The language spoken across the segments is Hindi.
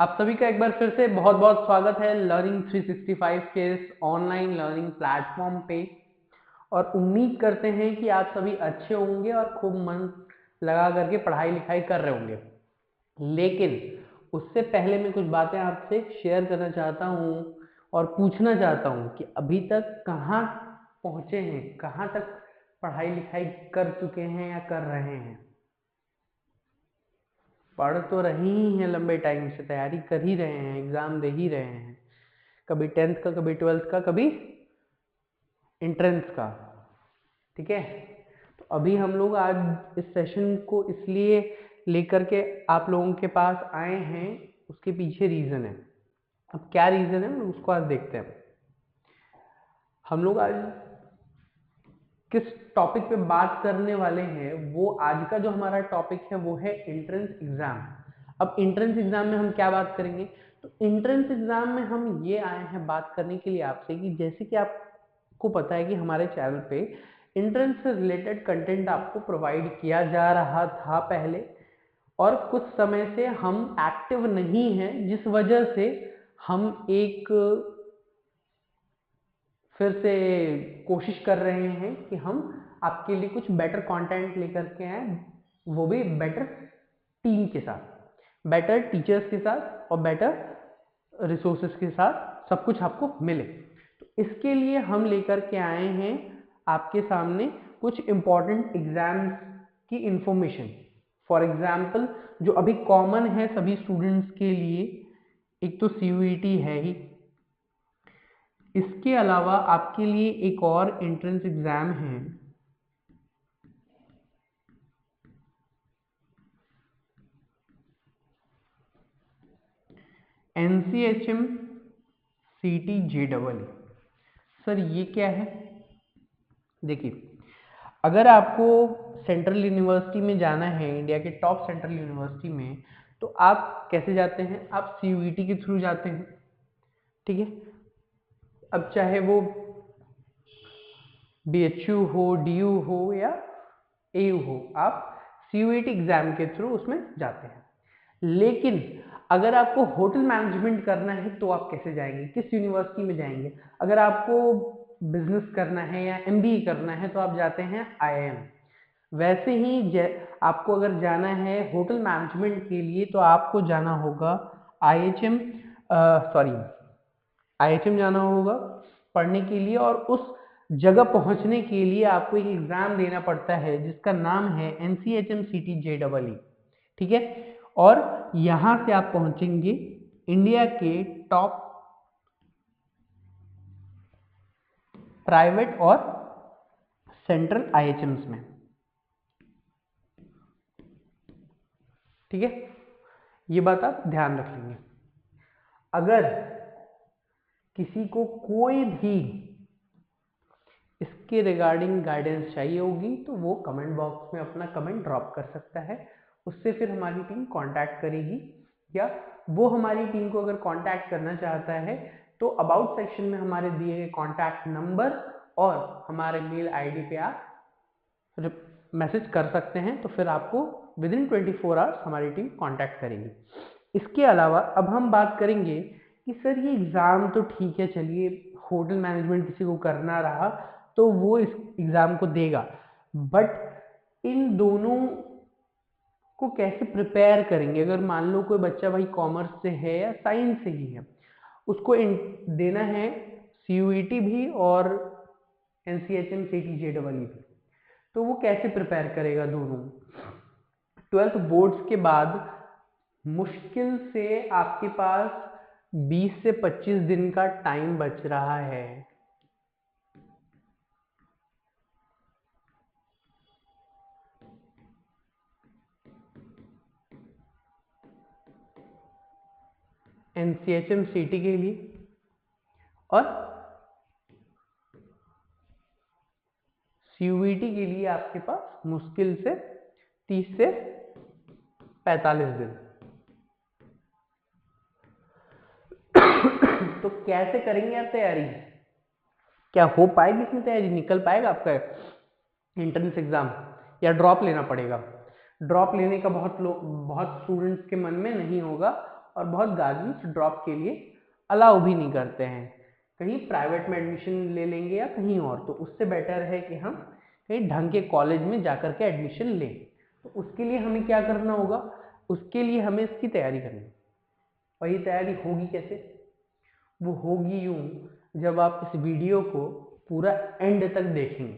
आप सभी का एक बार फिर से बहुत बहुत स्वागत है लर्निंग 365 के इस ऑनलाइन लर्निंग प्लेटफॉर्म पे। और उम्मीद करते हैं कि आप सभी अच्छे होंगे और खूब मन लगा करके पढ़ाई लिखाई कर रहे होंगे। लेकिन उससे पहले मैं कुछ बातें आपसे शेयर करना चाहता हूँ और पूछना चाहता हूँ कि अभी तक कहाँ पहुँचे हैं, कहाँ तक पढ़ाई लिखाई कर चुके हैं या कर रहे हैं। पढ़ तो रहे ही हैं, लंबे टाइम से तैयारी कर ही रहे हैं, एग्ज़ाम दे ही रहे हैं, कभी 10th का, कभी 12th का, कभी एंट्रेंस का। ठीक है, तो अभी हम लोग आज इस सेशन को इसलिए लेकर के आप लोगों के पास आए हैं, उसके पीछे रीज़न है। अब क्या रीज़न है उसको आज देखते हैं। हम लोग आज किस टॉपिक पे बात करने वाले हैं, वो आज का जो हमारा टॉपिक है वो है एंट्रेंस एग्ज़ाम। अब एंट्रेंस एग्ज़ाम में हम क्या बात करेंगे, तो एंट्रेंस एग्ज़ाम में हम ये आए हैं बात करने के लिए आपसे कि जैसे कि आपको पता है कि हमारे चैनल पे एंट्रेंस से रिलेटेड कंटेंट आपको प्रोवाइड किया जा रहा था पहले, और कुछ समय से हम एक्टिव नहीं हैं, जिस वजह से हम एक फिर से कोशिश कर रहे हैं कि हम आपके लिए कुछ बेटर कंटेंट लेकर के आए, वो भी बेटर टीम के साथ, बेटर टीचर्स के साथ और बेटर रिसोर्सेज के साथ सब कुछ आपको मिले। तो इसके लिए हम लेकर के आए हैं आपके सामने कुछ इम्पॉर्टेंट एग्जाम्स की इंफॉर्मेशन। फॉर एग्जाम्पल जो अभी कॉमन है सभी स्टूडेंट्स के लिए, एक तो CUET है ही, इसके अलावा आपके लिए एक और एंट्रेंस एग्जाम है NCHM CT JEE। सर ये क्या है? देखिए, अगर आपको सेंट्रल यूनिवर्सिटी में जाना है, इंडिया के टॉप सेंट्रल यूनिवर्सिटी में, तो आप कैसे जाते हैं? आप CUET के थ्रू जाते हैं। ठीक है, अब चाहे वो BHU हो, DU हो या AU हो, आप CUET एग्जाम के थ्रू उसमें जाते हैं। लेकिन अगर आपको होटल मैनेजमेंट करना है तो आप कैसे जाएंगे, किस यूनिवर्सिटी में जाएंगे? अगर आपको बिजनेस करना है या MBA करना है तो आप जाते हैं IIM। वैसे ही आपको अगर जाना है होटल मैनेजमेंट के लिए तो आपको जाना होगा IHM जाना होगा पढ़ने के लिए, और उस जगह पहुंचने के लिए आपको एक एग्जाम देना पड़ता है जिसका नाम है NCHM CT JEE। ठीक है, और यहां से आप पहुंचेंगे इंडिया के टॉप प्राइवेट और सेंट्रल IHMs में। ठीक है, ये बात आप ध्यान रख लेंगे। अगर किसी को कोई भी इसके रिगार्डिंग गाइडेंस चाहिए होगी तो वो कमेंट बॉक्स में अपना कमेंट ड्रॉप कर सकता है, उससे फिर हमारी टीम कांटेक्ट करेगी, या वो हमारी टीम को अगर कांटेक्ट करना चाहता है तो अबाउट सेक्शन में हमारे दिए गए कांटेक्ट नंबर और हमारे मेल आईडी पे आप मैसेज कर सकते हैं, तो फिर आपको विद इन 24 आवर्स हमारी टीम कांटेक्ट करेगी। इसके अलावा अब हम बात करेंगे कि सर ये एग्ज़ाम तो ठीक है, चलिए होटल मैनेजमेंट किसी को करना रहा तो वो इस एग्ज़ाम को देगा, बट इन दोनों को कैसे प्रिपेयर करेंगे? अगर मान लो कोई बच्चा भाई कॉमर्स से है या साइंस से ही है, उसको देना है CUET भी और NCHM CT JEE भी, तो वो कैसे प्रिपेयर करेगा दोनों? 12th बोर्ड्स के बाद मुश्किल से आपके पास 20 से 25 दिन का टाइम बच रहा है। NCHM CT के लिए और CUET के लिए आपके पास मुश्किल से 30 से 45 दिन। तो कैसे करेंगे आप तैयारी? क्या हो पाएगी इसमें तैयारी? निकल पाएगा आपका एंट्रेंस एग्जाम, या ड्रॉप लेना पड़ेगा? ड्रॉप लेने का बहुत स्टूडेंट्स के मन में नहीं होगा, और बहुत गार्जियंस ड्रॉप के लिए अलाउ भी नहीं करते हैं, कहीं प्राइवेट में एडमिशन ले लेंगे या कहीं और, तो उससे बेटर है कि हम कहीं ढंग के कॉलेज में जाकर के एडमिशन लें। तो उसके लिए हमें क्या करना होगा, उसके लिए हमें इसकी तैयारी करनी। और ये तैयारी होगी कैसे, वो होगी यूं, जब आप इस वीडियो को पूरा एंड तक देखेंगे।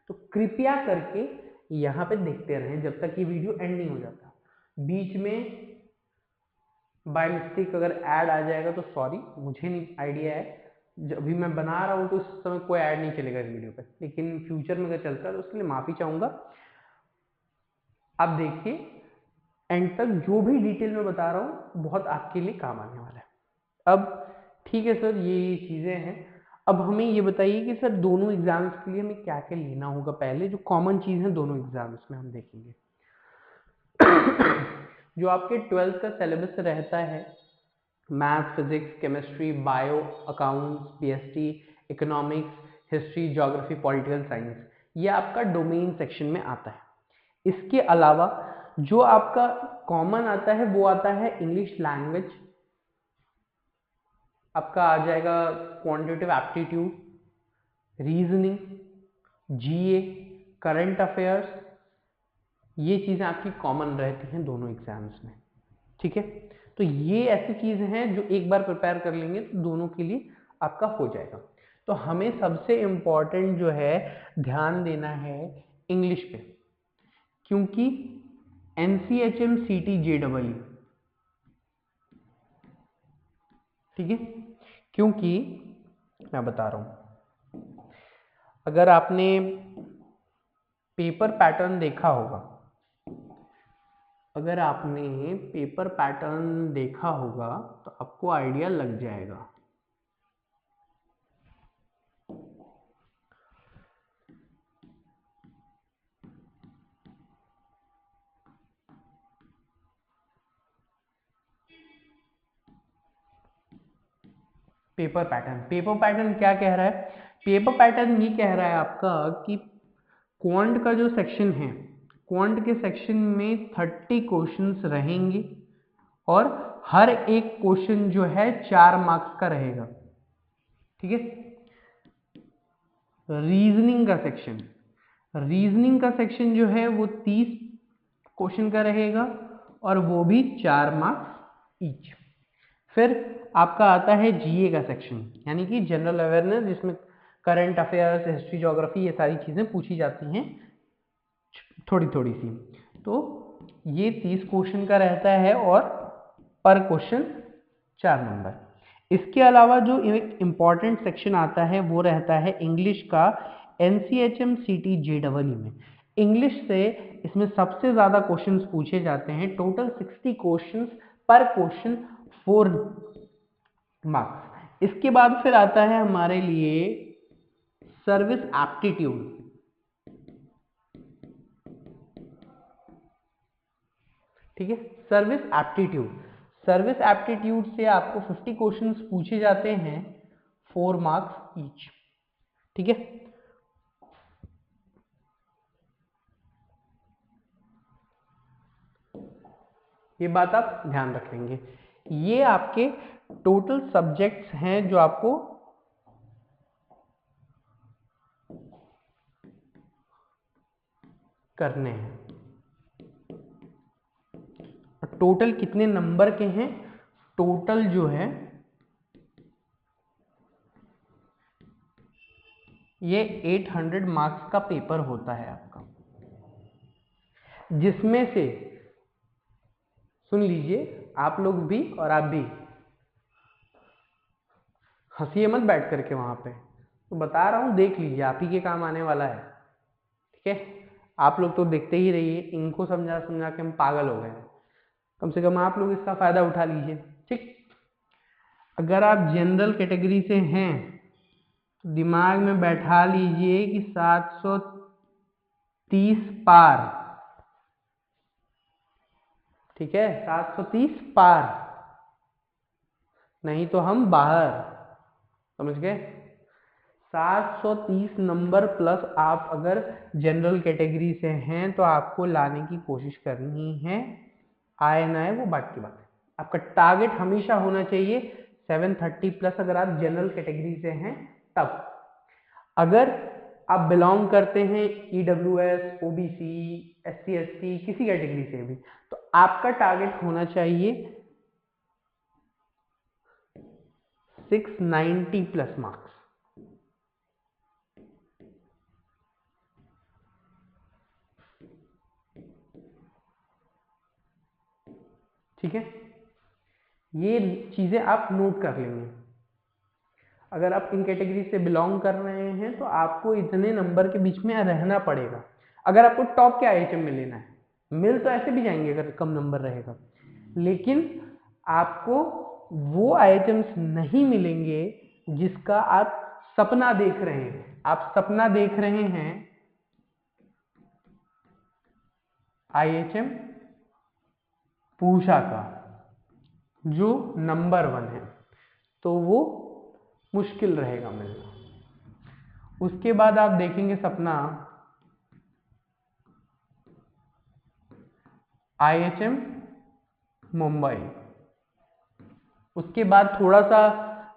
तो कृपया करके यहाँ पे देखते रहें जब तक ये वीडियो एंड नहीं हो जाता। बीच में बाय मिस्टेक अगर ऐड आ जाएगा तो सॉरी, मुझे नहीं आइडिया है, जब भी मैं बना रहा हूँ तो उस समय कोई ऐड नहीं चलेगा इस वीडियो पे, लेकिन फ्यूचर में अगर चलता है तो उसके लिए माफ़ी चाहूँगा। आप देखिए एंड तक, जो भी डिटेल में बता रहा हूँ बहुत आपके लिए काम आने वाला है। अब ठीक है सर, ये चीज़ें हैं। अब हमें ये बताइए कि सर दोनों एग्जाम्स के लिए हमें क्या क्या लेना होगा। पहले जो कॉमन चीज़ है दोनों एग्जाम्स में हम देखेंगे जो आपके 12th का सिलेबस रहता है, math, physics, chemistry, bio, accounts, PST, economics, history, geography, political science, ये आपका डोमेन सेक्शन में आता है। इसके अलावा जो आपका कॉमन आता है वो आता है इंग्लिश लैंग्वेज, आपका आ जाएगा क्वांटिटेटिव एप्टीट्यूड, रीजनिंग, जीए, करंट अफेयर्स, ये चीज़ें आपकी कॉमन रहती हैं दोनों एग्जाम्स में। ठीक है, तो ये ऐसी चीज़ें हैं जो एक बार प्रिपेयर कर लेंगे तो दोनों के लिए आपका हो जाएगा। तो हमें सबसे इम्पॉर्टेंट जो है ध्यान देना है इंग्लिश पे, क्योंकि NCHM CT JEE, ठीक है, क्योंकि मैं बता रहा हूँ, अगर आपने पेपर पैटर्न देखा होगा, अगर आपने पेपर पैटर्न देखा होगा तो आपको आइडिया लग जाएगा। पेपर पैटर्न क्या कह रहा है, पेपर पैटर्न ये कह रहा है आपका कि क्वांट का जो सेक्शन है, क्वांट के सेक्शन में 30 क्वेश्चंस रहेंगे और हर एक क्वेश्चन जो है 4 मार्क्स का रहेगा। ठीक है, रीजनिंग का सेक्शन जो है वो 30 क्वेश्चन का रहेगा और वो भी 4 मार्क्स ईच। फिर आपका आता है जीए का सेक्शन, यानी कि जनरल अवेयरनेस, जिसमें करंट अफेयर्स, हिस्ट्री, ज्योग्राफी, ये सारी चीज़ें पूछी जाती हैं थोड़ी थोड़ी सी। तो ये 30 क्वेश्चन का रहता है और पर क्वेश्चन 4 नंबर। इसके अलावा जो एक इम्पॉर्टेंट सेक्शन आता है वो रहता है इंग्लिश का NCHM CT JEE में। इंग्लिश से इसमें सबसे ज़्यादा क्वेश्चंस पूछे जाते हैं, टोटल 60 क्वेश्चंस, पर क्वेश्चन 4 मार्क्स। इसके बाद फिर आता है हमारे लिए सर्विस एप्टीट्यूड। ठीक है, सर्विस एप्टीट्यूड से आपको 50 क्वेश्चंस पूछे जाते हैं, 4 मार्क्स ईच। ठीक है, ये बात आप ध्यान रख लेंगे। ये आपके टोटल सब्जेक्ट्स हैं जो आपको करने हैं। टोटल कितने नंबर के हैं, टोटल जो है ये 800 मार्क्स का पेपर होता है आपका, जिसमें से सुन लीजिए आप लोग भी और आप भी, हंसिए मत बैठ करके वहां पे, तो बता रहा हूं देख लीजिए, आप ही के काम आने वाला है। ठीक है, आप लोग तो देखते ही रहिए, इनको समझा समझा के हम पागल हो गए हैं, कम से कम आप लोग इसका फायदा उठा लीजिए। ठीक, अगर आप जनरल कैटेगरी से हैं तो दिमाग में बैठा लीजिए कि 730 पार, ठीक है, 730 पार, नहीं तो हम बाहर, समझ गए। 730 नंबर प्लस आप अगर जनरल कैटेगरी से हैं तो आपको लाने की कोशिश करनी है, आए ना आए वो बात की बात है, आपका टारगेट हमेशा होना चाहिए 730 प्लस, अगर आप जनरल कैटेगरी से हैं तब। अगर आप बिलोंग करते हैं EWS, OBC, SC, ST किसी कैटेगरी से भी, तो आपका टारगेट होना चाहिए 690 प्लस मार्क्स। ठीक है, ये चीजें आप नोट कर लेंगे। अगर आप इन कैटेगरी से बिलोंग कर रहे हैं तो आपको इतने नंबर के बीच में रहना पड़ेगा। अगर आपको टॉप के IHM में लेना है, मिल तो ऐसे भी जाएंगे अगर कम नंबर रहेगा, लेकिन आपको वो IHMs नहीं मिलेंगे जिसका आप सपना देख रहे हैं। आप सपना देख रहे हैं IHM पूषा का जो नंबर 1 है, तो वो मुश्किल रहेगा मिलना। उसके बाद आप देखेंगे सपना IHM मुंबई। उसके बाद थोड़ा सा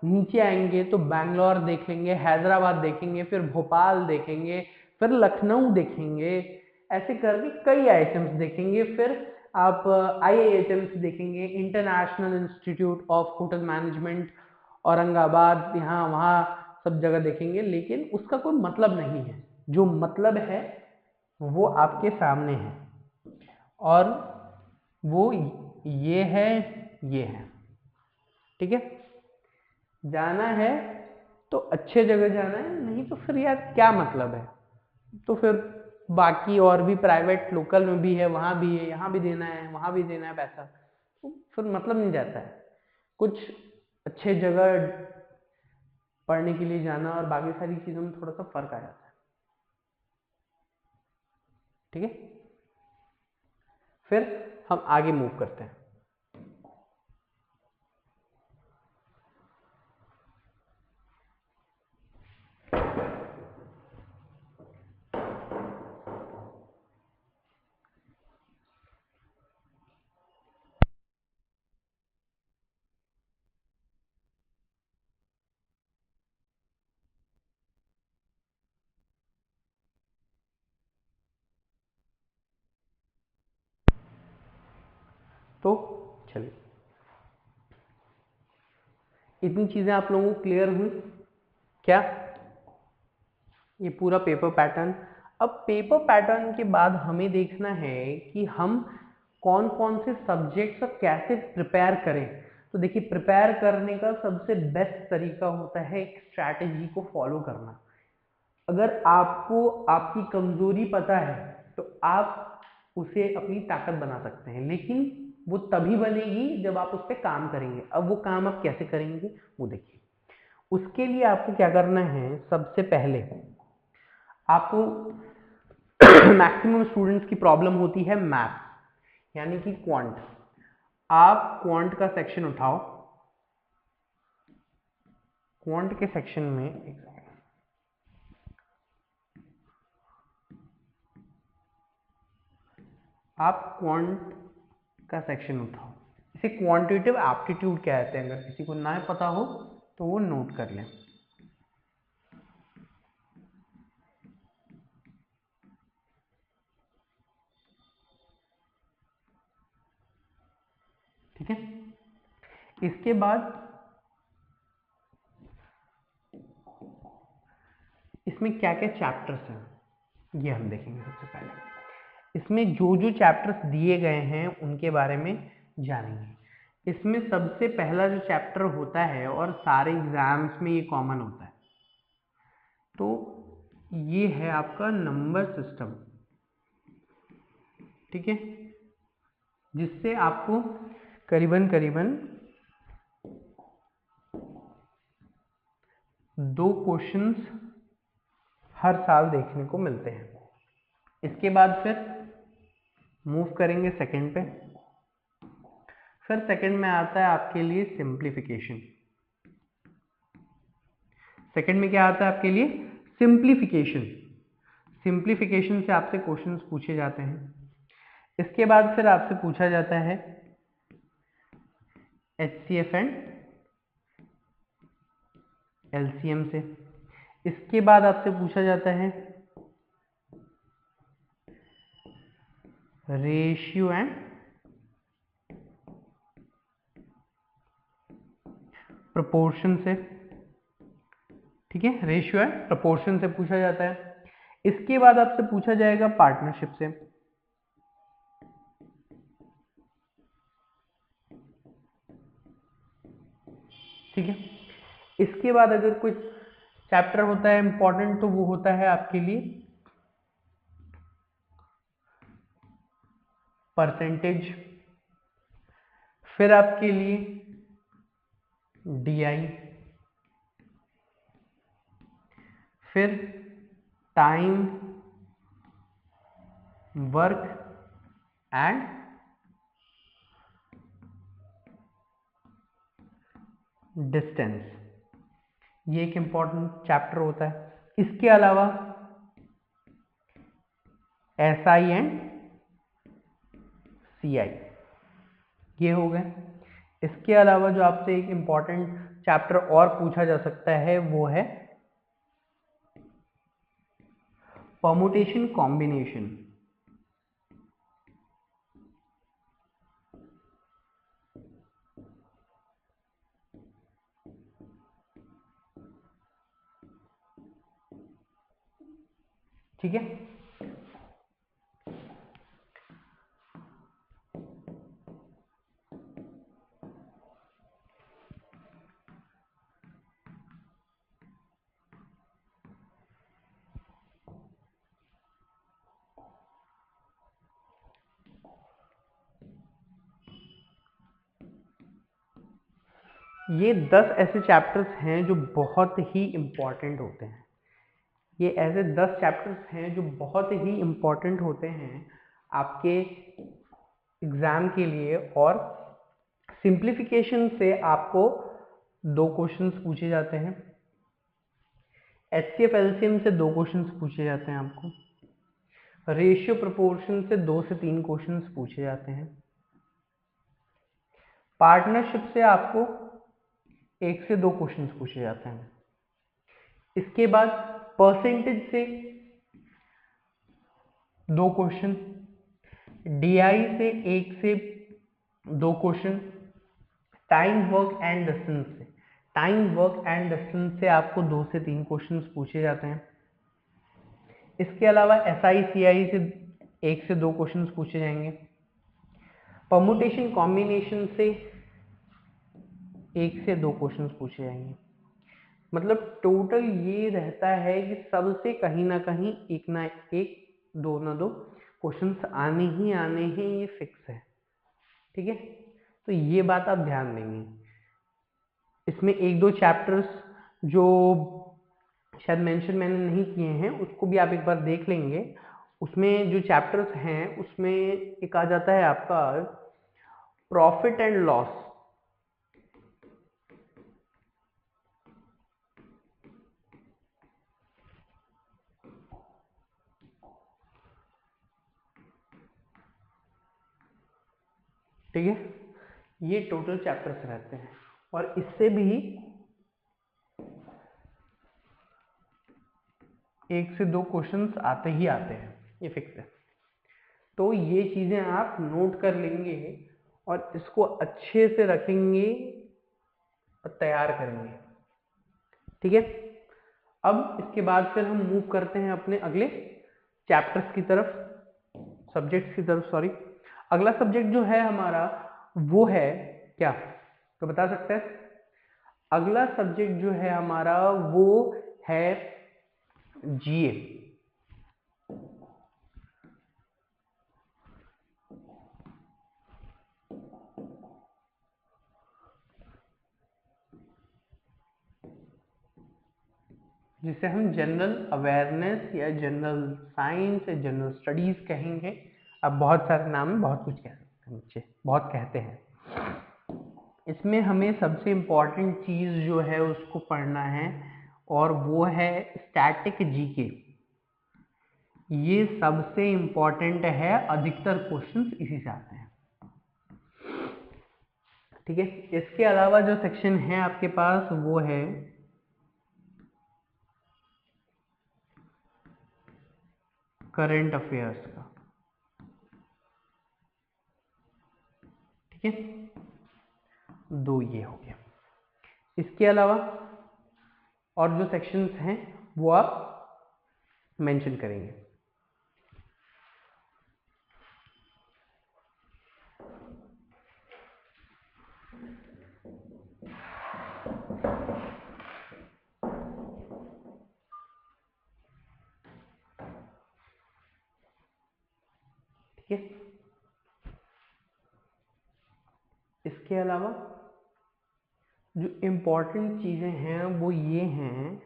नीचे आएंगे तो बैंगलोर देख लेंगे, हैदराबाद देखेंगे, फिर भोपाल देखेंगे, फिर लखनऊ देखेंगे, ऐसे करके कई IHMs देखेंगे। फिर आप IIHMs देखेंगे, international institute of hotel management Aurangabad, यहाँ वहाँ सब जगह देखेंगे, लेकिन उसका कोई मतलब नहीं है। जो मतलब है वो आपके सामने है, और वो ये है, ये है। ठीक है, जाना है तो अच्छे जगह जाना है, नहीं तो फिर यार क्या मतलब है। तो फिर बाकी और भी प्राइवेट लोकल में भी है, वहाँ भी है, यहाँ भी देना है, वहाँ भी देना है पैसा, तो फिर मतलब नहीं जाता है। कुछ अच्छे जगह पढ़ने के लिए जाना और बाकी सारी चीज़ों में थोड़ा सा फर्क आ जाता है। ठीक है, फिर हम आगे मूव करते हैं। तो चलिए, इतनी चीजें आप लोगों को क्लियर हुई क्या? ये पूरा पेपर पैटर्न। अब पेपर पैटर्न के बाद हमें देखना है कि हम कौन कौन से सब्जेक्ट्स और कैसे प्रिपेयर करें। तो देखिए, प्रिपेयर करने का सबसे बेस्ट तरीका होता है एक स्ट्रैटेजी को फॉलो करना। अगर आपको आपकी कमजोरी पता है तो आप उसे अपनी ताकत बना सकते हैं, लेकिन वो तभी बनेगी जब आप उस पर काम करेंगे। अब वो काम आप कैसे करेंगे वो देखिए। उसके लिए आपको क्या करना है, सबसे पहले आपको मैक्सिमम स्टूडेंट्स की प्रॉब्लम होती है मैथ्स, यानी कि क्वांट। आप क्वांट का सेक्शन उठाओ। क्वांट के सेक्शन में आप क्वांट का सेक्शन उठाओ। इसे क्वांटिटेटिव एप्टीट्यूड कहते हैं। अगर किसी को ना पता हो तो वो नोट कर लें। ठीक है, इसके बाद इसमें क्या क्या चैप्टर्स हैं ये हम देखेंगे। सबसे पहले इसमें जो जो चैप्टर्स दिए गए हैं उनके बारे में जानेंगे। इसमें सबसे पहला जो चैप्टर होता है, और सारे एग्जाम्स में ये कॉमन होता है, तो ये है आपका नंबर सिस्टम। ठीक है, जिससे आपको करीबन 2 क्वेश्चंस हर साल देखने को मिलते हैं। इसके बाद फिर मूव करेंगे सेकंड पे। फिर सेकंड में आता है आपके लिए सिंप्लीफिकेशन। सेकंड में क्या आता है आपके लिए? सिंप्लीफिकेशन। सिंप्लीफिकेशन से आपसे क्वेश्चंस पूछे जाते हैं। इसके बाद फिर आपसे पूछा जाता है HCF एंड LCM से। इसके बाद आपसे पूछा जाता है रेशियो एंड प्रोपोर्शन से। ठीक है, रेशियो एंड प्रोपोर्शन से पूछा जाता है। इसके बाद आपसे पूछा जाएगा पार्टनरशिप से। ठीक है, इसके बाद अगर कोई चैप्टर होता है इंपॉर्टेंट तो वो होता है आपके लिए परसेंटेज, फिर आपके लिए DI, फिर टाइम, वर्क एंड डिस्टेंस, ये एक इंपॉर्टेंट चैप्टर होता है। इसके अलावा SI एंड CI, ये हो गए। इसके अलावा जो आपसे एक इंपॉर्टेंट चैप्टर और पूछा जा सकता है वो है परमुटेशन कॉम्बिनेशन। ठीक है, ये 10 ऐसे चैप्टर्स हैं जो बहुत ही इम्पॉर्टेंट होते हैं। ये ऐसे 10 चैप्टर्स हैं जो बहुत ही इम्पॉर्टेंट होते हैं आपके एग्जाम के लिए। और सिंप्लीफिकेशन से आपको 2 क्वेश्चंस पूछे जाते हैं, HCF LCM से 2 क्वेश्चंस पूछे जाते हैं आपको, रेशियो प्रोपोर्शन से 2 से 3 क्वेश्चंस पूछे जाते हैं, पार्टनरशिप से आपको 1 से 2 क्वेश्चंस पूछे जाते हैं। इसके बाद परसेंटेज से 2 क्वेश्चन, DI से 1 से 2 question, time work and distance से, टाइम वर्क एंड डिस्टेंस से आपको 2 से 3 क्वेश्चंस पूछे जाते हैं। इसके अलावा SI CI से 1 से 2 क्वेश्चंस पूछे जाएंगे, परमुटेशन कॉम्बिनेशन से 1 से 2 क्वेश्चंस पूछे जाएंगे। मतलब टोटल ये रहता है कि सबसे कहीं ना कहीं एक ना एक, दो ना दो क्वेश्चंस आने ही आने हैं, ये फिक्स है। ठीक है, तो ये बात आप ध्यान देंगे। इसमें 1-2 चैप्टर्स जो शायद मेंशन मैंने नहीं किए हैं उसको भी आप एक बार देख लेंगे। उसमें जो चैप्टर्स हैं उसमें एक आ जाता है आपका प्रॉफिट एंड लॉस। ठीक है, ये टोटल चैप्टर्स रहते हैं और इससे भी 1 से 2 क्वेश्चंस आते ही आते हैं, ये फिक्स है। तो ये चीजें आप नोट कर लेंगे और इसको अच्छे से रखेंगे और तैयार करेंगे। ठीक है, अब इसके बाद फिर हम मूव करते हैं अपने अगले चैप्टर्स की तरफ, सब्जेक्ट्स की तरफ, सॉरी। अगला सब्जेक्ट जो है हमारा वो है क्या, तो बता सकते हैं? अगला सब्जेक्ट जो है हमारा वो है GA। जिसे हम जनरल अवेयरनेस या जनरल साइंस या जनरल स्टडीज कहेंगे। अब बहुत सारे नाम है, बहुत कुछ कह सकते हैं बच्चे, बहुत कहते हैं। इसमें हमें सबसे इम्पॉर्टेंट चीज जो है उसको पढ़ना है और वो है स्टैटिक जीके। ये सबसे इम्पॉर्टेंट है, अधिकतर क्वेश्चंस इसी से आते हैं। ठीक है। इसके अलावा जो सेक्शन है आपके पास वो है करंट अफेयर्स का, ठीक है। दो ये हो गया। इसके अलावा और जो सेक्शंस हैं वो आप मेंशन करेंगे। ठीक है। इसके अलावा जो इम्पोर्टेंट चीजें हैं वो ये हैं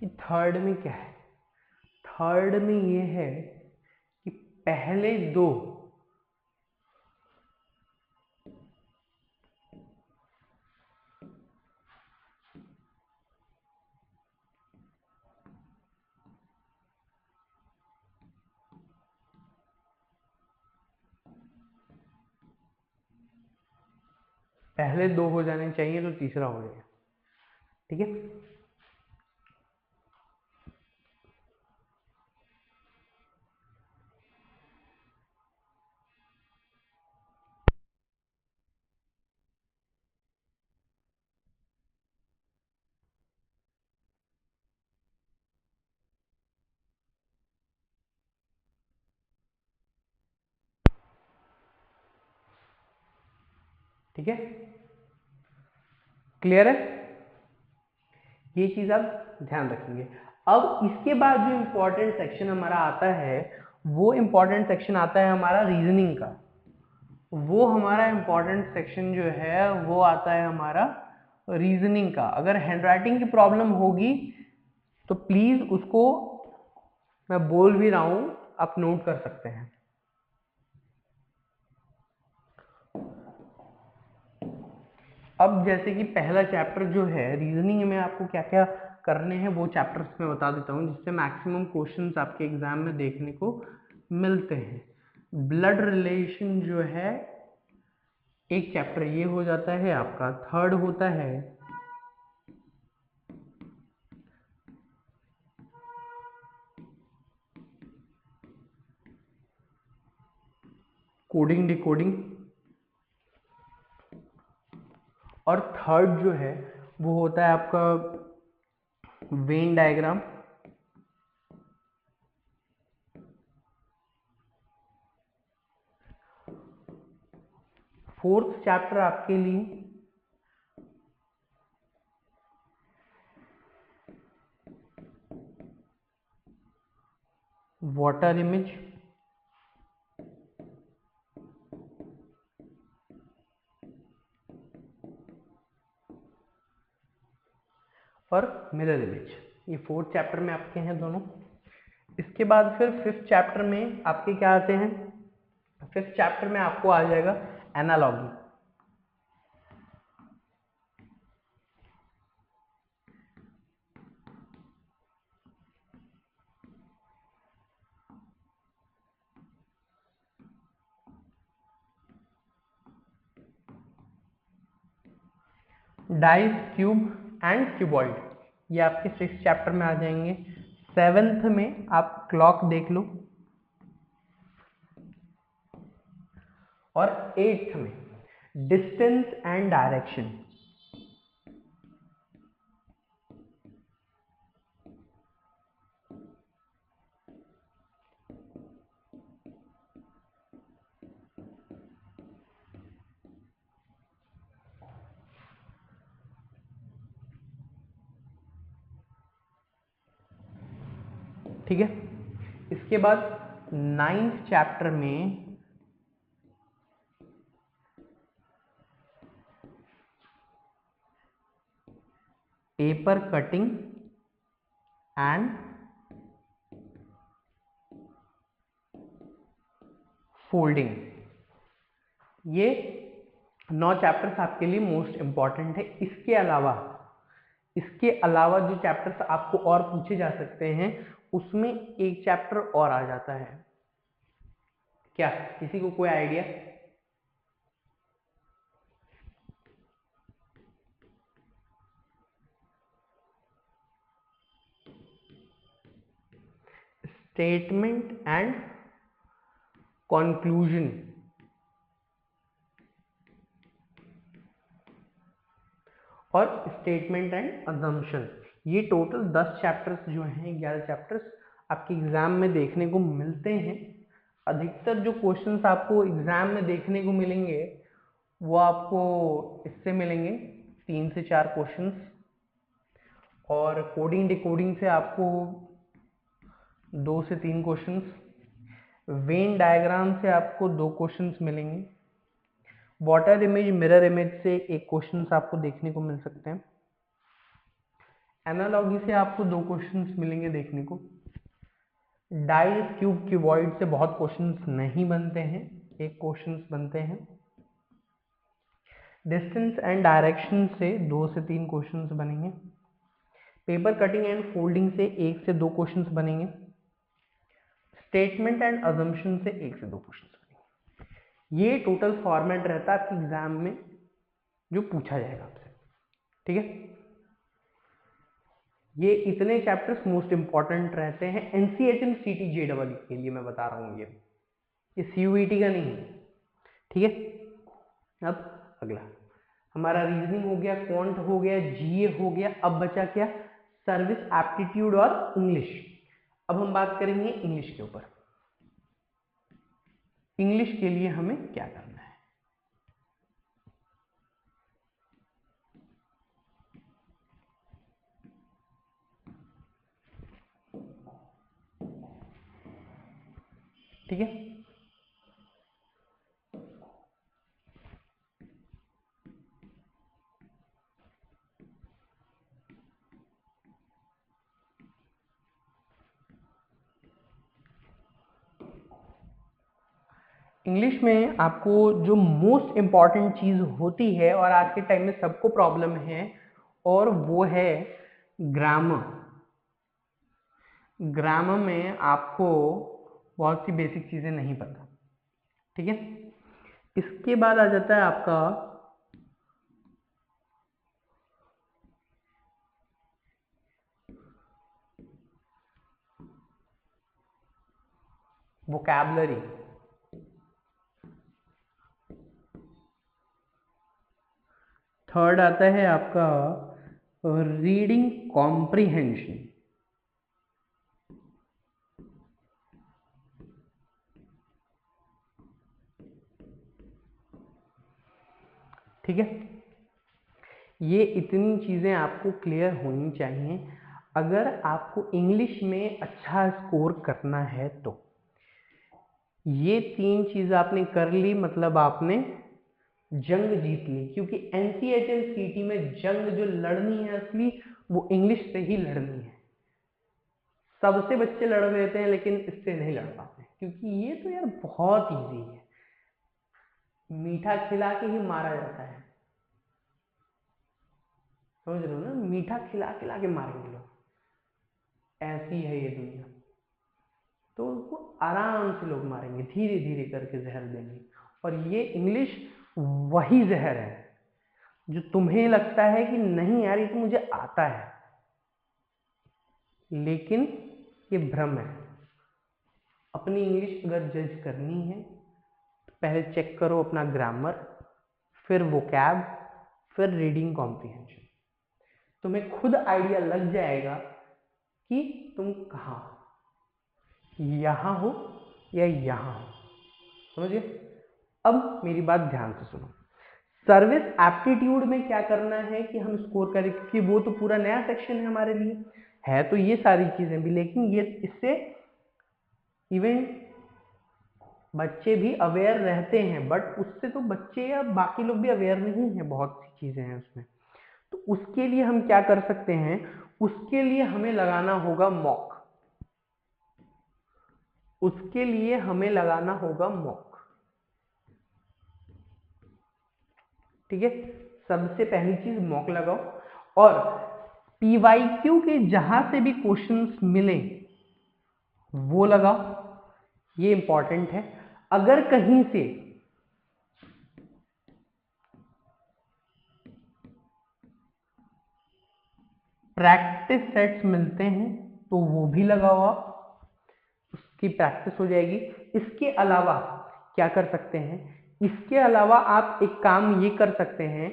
कि थर्ड में क्या है। थर्ड में ये है कि पहले दो हो जाने चाहिए तो तीसरा हो जाए, ठीक है। ठीक है, क्लियर है। ये चीज आप ध्यान रखेंगे। अब इसके बाद जो इंपॉर्टेंट सेक्शन हमारा आता है वो इंपॉर्टेंट सेक्शन आता है हमारा रीजनिंग का। वो हमारा इंपॉर्टेंट सेक्शन जो है वो आता है हमारा रीजनिंग का। अगर हैंडराइटिंग की प्रॉब्लम होगी तो प्लीज उसको, मैं बोल भी रहा हूं, आप नोट कर सकते हैं। अब जैसे कि पहला चैप्टर जो है रीजनिंग में आपको क्या क्या करने हैं वो चैप्टर्स में बता देता हूं, जिससे मैक्सिमम क्वेश्चंस आपके एग्जाम में देखने को मिलते हैं। ब्लड रिलेशन जो है एक चैप्टर ये हो जाता है आपका। थर्ड होता है कोडिंग डिकोडिंग, और थर्ड जो है वो होता है आपका वेन डायग्राम। फोर्थ चैप्टर आपके लिए वाटर इमेज, और मिरर इमेज। ये फोर्थ चैप्टर में आपके हैं दोनों। इसके बाद फिर फिफ्थ चैप्टर में आपके क्या आते हैं। फिफ्थ चैप्टर में आपको आ जाएगा analogy. Dice, cube and cuboid, ये आपके सिक्स चैप्टर में आ जाएंगे। सेवेंथ में आप क्लॉक देख लो, और एट्थ में डिस्टेंस एंड डायरेक्शन। ठीक है। इसके बाद नाइन्थ चैप्टर में पेपर कटिंग एंड फोल्डिंग। ये 9 चैप्टर्स आपके लिए मोस्ट इंपॉर्टेंट है। इसके अलावा जो चैप्टर्स आपको और पूछे जा सकते हैं उसमें एक चैप्टर और आ जाता है। क्या किसी को कोई आइडिया? स्टेटमेंट एंड कंक्लूजन और स्टेटमेंट एंड अजम्पशन। ये टोटल 10 चैप्टर्स जो हैं, 11 चैप्टर्स आपके एग्जाम में देखने को मिलते हैं। अधिकतर जो क्वेश्चंस आपको एग्जाम में देखने को मिलेंगे वो आपको इससे मिलेंगे 3 से 4 क्वेश्चंस, और कोडिंग डिकोडिंग से आपको 2 से 3 क्वेश्चंस, वेन डायग्राम से आपको 2 क्वेश्चंस मिलेंगे, वाटर इमेज मिरर इमेज से 1 क्वेश्चंस आपको देखने को मिल सकते हैं, एनालॉजी से आपको 2 क्वेश्चंस मिलेंगे देखने को, डाइस क्यूब क्यूबॉइड से बहुत क्वेश्चंस नहीं बनते हैं, 1 क्वेश्चंस बनते हैं, डिस्टेंस एंड डायरेक्शन से 2 से 3 क्वेश्चंस बनेंगे, पेपर कटिंग एंड फोल्डिंग से 1 से 2 क्वेश्चंस बनेंगे, स्टेटमेंट एंड अजम्पशन से 1 से 2 क्वेश्चंस बनेंगे। ये टोटल फॉर्मेट रहता है आपके एग्जाम में जो पूछा जाएगा आपसे, ठीक है। ये इतने चैप्टर्स मोस्ट इंपॉर्टेंट रहते हैं एनसीएचएम सीटी जेडबल के लिए, मैं बता रहा हूँ ये सीयूईटी का नहीं है, ठीक है। अब अगला हमारा रीजनिंग हो गया, क्वांट हो गया, जीए हो गया, अब बचा क्या, सर्विस एप्टीट्यूड और इंग्लिश। अब हम बात करेंगे इंग्लिश के ऊपर। इंग्लिश के लिए हमें क्या करना है, ठीक है। इंग्लिश में आपको जो मोस्ट इम्पॉर्टेंट चीज होती है और आज के टाइम में सबको प्रॉब्लम है, और वो है ग्रामर। ग्रामर में आपको बहुत सी बेसिक चीजें नहीं पता, ठीक है। इसके बाद आ जाता है आपका वोकैबुलरी। थर्ड आता है आपका रीडिंग कॉम्प्रिहेंशन, ठीक है। ये इतनी चीजें आपको क्लियर होनी चाहिए अगर आपको इंग्लिश में अच्छा स्कोर करना है। तो ये 3 चीज आपने कर ली, मतलब आपने जंग जीत ली, क्योंकि एनसीएचएम में जंग जो लड़नी है असली, वो इंग्लिश से ही लड़नी है। सबसे बच्चे लड़ लेते हैं लेकिन इससे नहीं लड़ पाते, क्योंकि ये तो यार बहुत इजी है, मीठा खिला के ही मारा जाता है, समझ रहे हो ना, मीठा खिला खिला के मारेंगे लोग, ऐसी है ये दुनिया। तो उनको आराम से लोग मारेंगे, धीरे धीरे करके जहर देंगे। और ये इंग्लिश वही जहर है जो तुम्हें लगता है कि नहीं यार ये तो मुझे आता है, लेकिन ये भ्रम है। अपनी इंग्लिश अगर जज करनी है तो पहले चेक करो अपना ग्रामर, फिर वोकैब, फिर रीडिंग कॉम्प्रिहेंशन। तुम्हें खुद आइडिया लग जाएगा कि तुम कहाँ हो, यहां हो या यहां हो, समझिए। अब मेरी बात ध्यान से सुनो। सर्विस एप्टीट्यूड में क्या करना है कि हम स्कोर करें, क्योंकि वो तो पूरा नया सेक्शन है हमारे लिए, है तो ये सारी चीजें भी, लेकिन ये इससे इवन बच्चे भी अवेयर रहते हैं, बट उससे तो बच्चे या बाकी लोग भी अवेयर नहीं है, बहुत सी चीजें हैं उसमें। तो उसके लिए हम क्या कर सकते हैं, उसके लिए हमें लगाना होगा मॉक, उसके लिए हमें लगाना होगा मॉक, ठीक है। सबसे पहली चीज मॉक लगाओ, और पीवाईक्यू के जहां से भी क्वेश्चंस मिले वो लगाओ, ये इंपॉर्टेंट है। अगर कहीं से प्रैक्टिस सेट्स मिलते हैं तो वो भी लगाओ आप, उसकी प्रैक्टिस हो जाएगी। इसके अलावा क्या कर सकते हैं, इसके अलावा आप एक काम ये कर सकते हैं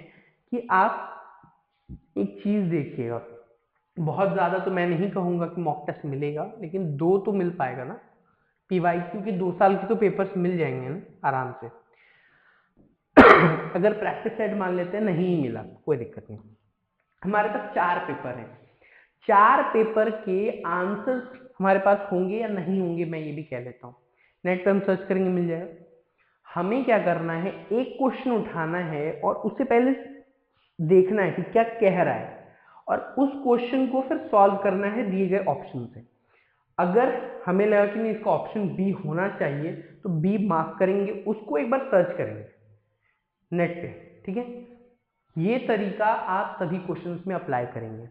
कि आप एक चीज देखिएगा, बहुत ज्यादा तो मैं नहीं कहूंगा कि मॉक टेस्ट मिलेगा, लेकिन 2 तो मिल पाएगा ना, पीवाईक्यू के 2 साल के तो पेपर्स मिल जाएंगे ना आराम से। अगर प्रैक्टिस सेट मान लेते हैं नहीं मिला, कोई दिक्कत नहीं, हमारे पास 4 पेपर हैं, 4 पेपर के आंसर्स हमारे पास होंगे या नहीं होंगे, मैं ये भी कह लेता हूँ। नेट पे हम सर्च करेंगे मिल जाएगा। हमें क्या करना है, एक क्वेश्चन उठाना है और उससे पहले देखना है कि क्या कह रहा है, और उस क्वेश्चन को फिर सॉल्व करना है दिए गए ऑप्शन से। अगर हमें लगा कि नहीं इसका ऑप्शन बी होना चाहिए, तो बी मार्क करेंगे, उसको एक बार सर्च करेंगे नेट पे, ठीक है। ये तरीका आप सभी क्वेश्चंस में अप्लाई करेंगे।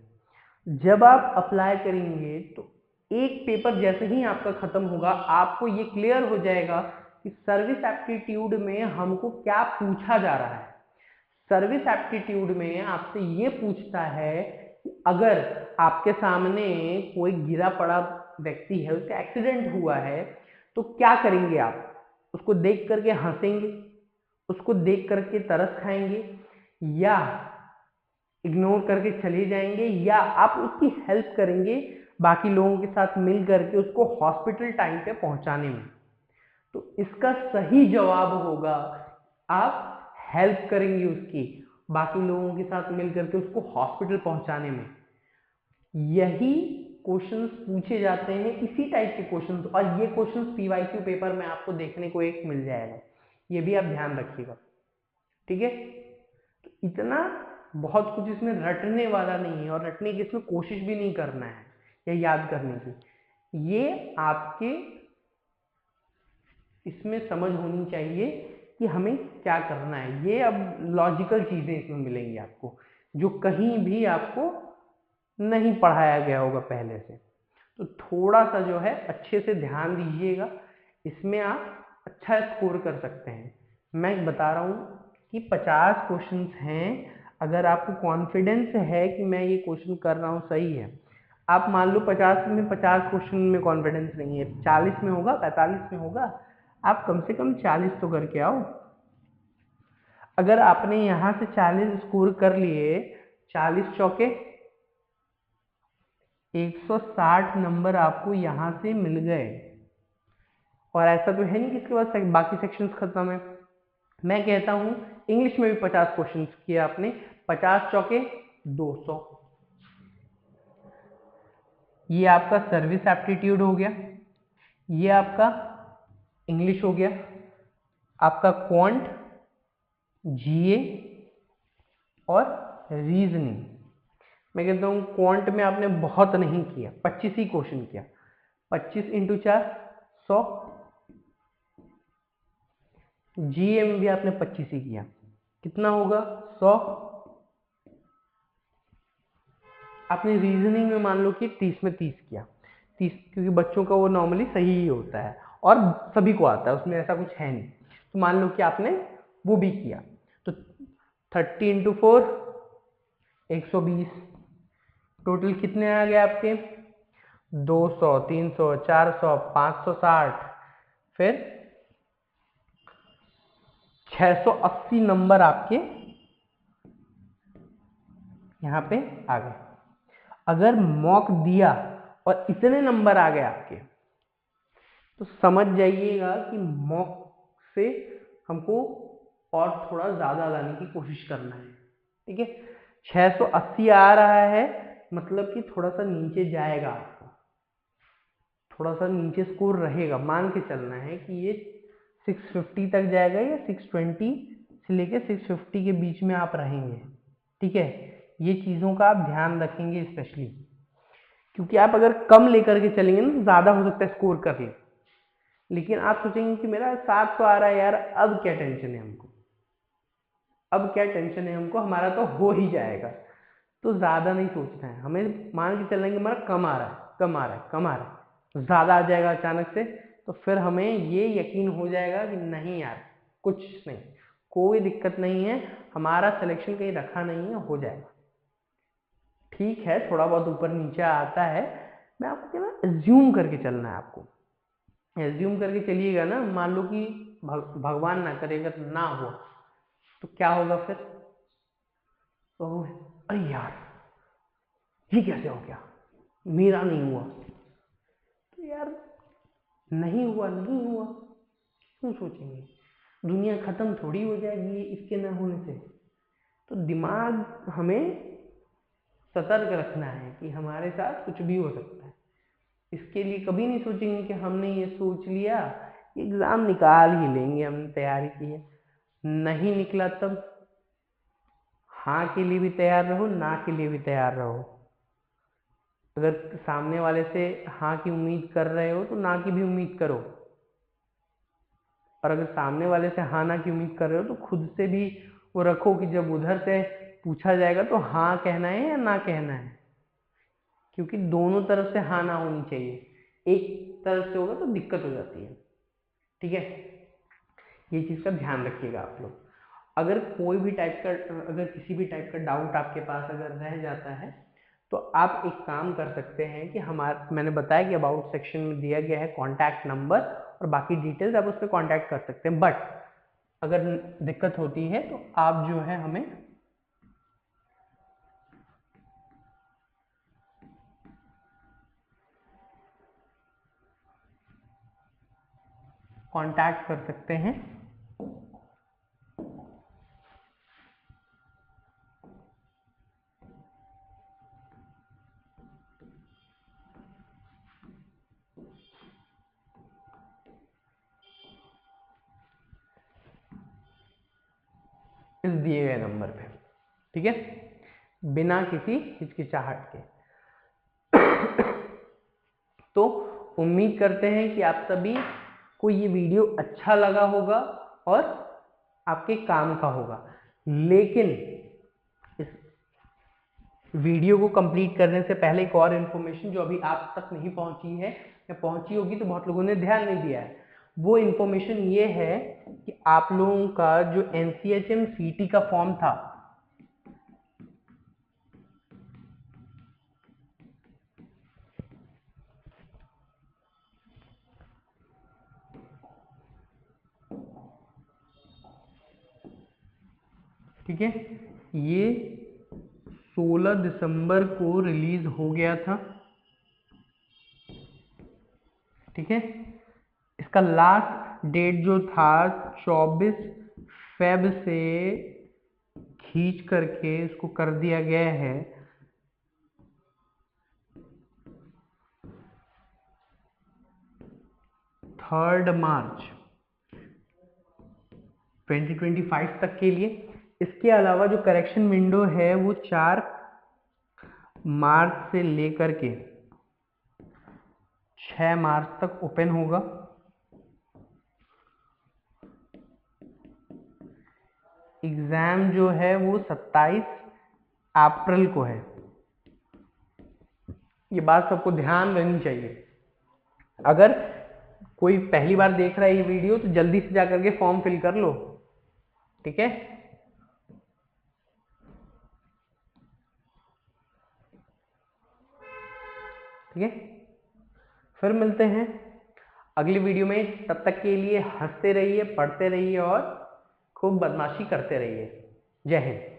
जब आप अप्लाई करेंगे तो एक पेपर जैसे ही आपका खत्म होगा, आपको ये क्लियर हो जाएगा कि सर्विस एप्टीट्यूड में हमको क्या पूछा जा रहा है। सर्विस एप्टीट्यूड में आपसे ये पूछता है कि अगर आपके सामने कोई गिरा पड़ा व्यक्ति है, उसका एक्सीडेंट हुआ है, तो क्या करेंगे आप? उसको देख करके हंसेंगे, उसको देख करके तरस खाएंगे, या इग्नोर करके चले जाएंगे, या आप उसकी हेल्प करेंगे बाकी लोगों के साथ मिल करके उसको हॉस्पिटल टाइम पे पहुंचाने में? तो इसका सही जवाब होगा आप हेल्प करेंगे उसकी, बाकी लोगों के साथ मिल करके उसको हॉस्पिटल पहुंचाने में। यही क्वेश्चंस पूछे जाते हैं, इसी टाइप के क्वेश्चंस, और ये क्वेश्चंस पीवाईक्यू पेपर में आपको देखने को एक मिल जाएगा, ये भी आप ध्यान रखिएगा, ठीक है। तो इतना बहुत कुछ इसमें रटने वाला नहीं है, और रटने की इसमें कोशिश भी नहीं करना है या याद करने की। ये आपके इसमें समझ होनी चाहिए कि हमें क्या करना है। ये अब लॉजिकल चीजें इसमें मिलेंगी आपको, जो कहीं भी आपको नहीं पढ़ाया गया होगा पहले से। तो थोड़ा सा जो है अच्छे से ध्यान दीजिएगा, इसमें आप अच्छा स्कोर कर सकते हैं। मैं बता रहा हूँ कि 50 क्वेश्चंस हैं, अगर आपको कॉन्फिडेंस है कि मैं ये क्वेश्चन कर रहा हूँ सही है, आप मान लो 50 में 50 क्वेश्चन में कॉन्फिडेंस नहीं है, 40 में होगा, 45 में होगा, आप कम से कम 40 तो करके आओ। अगर आपने यहां से 40 स्कोर कर लिए, 40 चौके 160 नंबर आपको यहां से मिल गए। और ऐसा तो है नहीं कि इसके बाद बाकी सेक्शंस खत्म है। मैं कहता हूं इंग्लिश में भी 50 क्वेश्चन किए आपने, 50 चौके 200। ये आपका सर्विस एप्टीट्यूड हो गया, ये आपका इंग्लिश हो गया, आपका क्वांट, जीए और रीजनिंग। मैं कहता हूँ क्वांट में आपने बहुत नहीं किया, 25 ही क्वेश्चन किया, 25 इंटू 4 100। जीए में भी आपने 25 ही किया, कितना होगा 100। आपने रीजनिंग में मान लो कि 30 में 30 किया, 30, क्योंकि बच्चों का वो नॉर्मली सही ही होता है और सभी को आता है, उसमें ऐसा कुछ है नहीं। तो मान लो कि आपने वो भी किया, तो 30 इंटू 4 120। टोटल कितने आ गए आपके? 200, 300, 400, 560, फिर 680 नंबर आपके यहां पे आ गए। अगर मॉक दिया और इतने नंबर आ गए आपके, तो समझ जाइएगा कि मॉक से हमको और थोड़ा ज्यादा लाने की कोशिश करना है, ठीक है। 680 आ रहा है, मतलब कि थोड़ा सा नीचे जाएगा, आपको थोड़ा सा नीचे स्कोर रहेगा, मान के चलना है कि ये 650 तक जाएगा, या 620 से लेके 650 के बीच में आप रहेंगे, ठीक है। ये चीजों का आप ध्यान रखेंगे स्पेशली, क्योंकि आप अगर कम लेकर के चलेंगे ना, ज्यादा हो सकता है स्कोर कर ले, लेकिन आप सोचेंगे कि मेरा 700 आ रहा है यार, अब क्या टेंशन है हमको, अब क्या टेंशन है हमको, हमारा तो हो ही जाएगा। तो ज्यादा नहीं सोचना है, हमें मान के चलना है कि हमारा कम आ रहा है, कम आ रहा है, कम आ रहा है, ज्यादा आ जाएगा अचानक से, तो फिर हमें ये यकीन हो जाएगा कि नहीं यार कुछ नहीं, कोई दिक्कत नहीं है, हमारा सिलेक्शन कहीं रखा नहीं है, हो जाएगा। ठीक है, थोड़ा बहुत ऊपर नीचे आता है, मैं आपको क्या ना, एज्यूम करके चलना है आपको, एज्यूम करके चलिएगा ना, मान लो कि भगवान ना करे अगर ना हुआ तो क्या होगा फिर? तो अरे यार ये कैसे हो गया, मेरा नहीं हुआ। तो यार नहीं हुआ नहीं हुआ क्यों सोचेंगे, दुनिया खत्म थोड़ी हो जाएगी इसके ना होने से। तो दिमाग हमें सतर्क रखना है कि हमारे साथ कुछ भी हो सकता है। इसके लिए कभी नहीं सोचेंगे कि हमने ये सोच लिया एग्जाम निकाल ही लेंगे, हमने तैयारी की है, नहीं निकला तब हाँ के लिए भी तैयार रहो, ना के लिए भी तैयार रहो। अगर सामने वाले से हाँ की उम्मीद कर रहे हो तो ना की भी उम्मीद करो, और अगर सामने वाले से हाँ ना की उम्मीद कर रहे हो तो खुद से भी वो रखो कि जब उधर से पूछा जाएगा तो हाँ कहना है या ना कहना है, क्योंकि दोनों तरफ से हाँ ना होनी चाहिए, एक तरफ से होगा तो दिक्कत हो जाती है। ठीक है, ये चीज़ का ध्यान रखिएगा आप लोग। अगर कोई भी टाइप का, अगर किसी भी टाइप का डाउट आपके पास अगर रह जाता है तो आप एक काम कर सकते हैं कि मैंने बताया कि अबाउट सेक्शन में दिया गया है कॉन्टैक्ट नंबर और बाकी डिटेल्स, आप उस पर कॉन्टैक्ट कर सकते हैं। बट अगर दिक्कत होती है तो आप जो है हमें कांटेक्ट कर सकते हैं। इस दिए गए नंबर पे, ठीक है, बिना किसी हिचकिचाहट के। तो उम्मीद करते हैं कि आप सभी को ये वीडियो अच्छा लगा होगा और आपके काम का होगा। लेकिन इस वीडियो को कंप्लीट करने से पहले एक और इन्फॉर्मेशन जो अभी आप तक नहीं पहुंची है या पहुंची होगी तो बहुत लोगों ने ध्यान नहीं दिया है, वो इन्फॉर्मेशन ये है कि आप लोगों का जो NCHM CT का फॉर्म था, ठीक है, ये 16 दिसंबर को रिलीज हो गया था। ठीक है, इसका लास्ट डेट जो था 24 फेब से खींच करके इसको कर दिया गया है 3 मार्च 2025 तक के लिए। इसके अलावा जो करेक्शन विंडो है वो 4 मार्च से लेकर के 6 मार्च तक ओपन होगा। एग्जाम जो है वो 27 अप्रैल को है, ये बात सबको ध्यान रहनी चाहिए। अगर कोई पहली बार देख रहा है ये वीडियो तो जल्दी से जाकर के फॉर्म फिल कर लो, ठीक है। ठीक है, फिर मिलते हैं अगली वीडियो में। तब तक के लिए हंसते रहिए, पढ़ते रहिए और खूब बदमाशी करते रहिए। जय हिंद।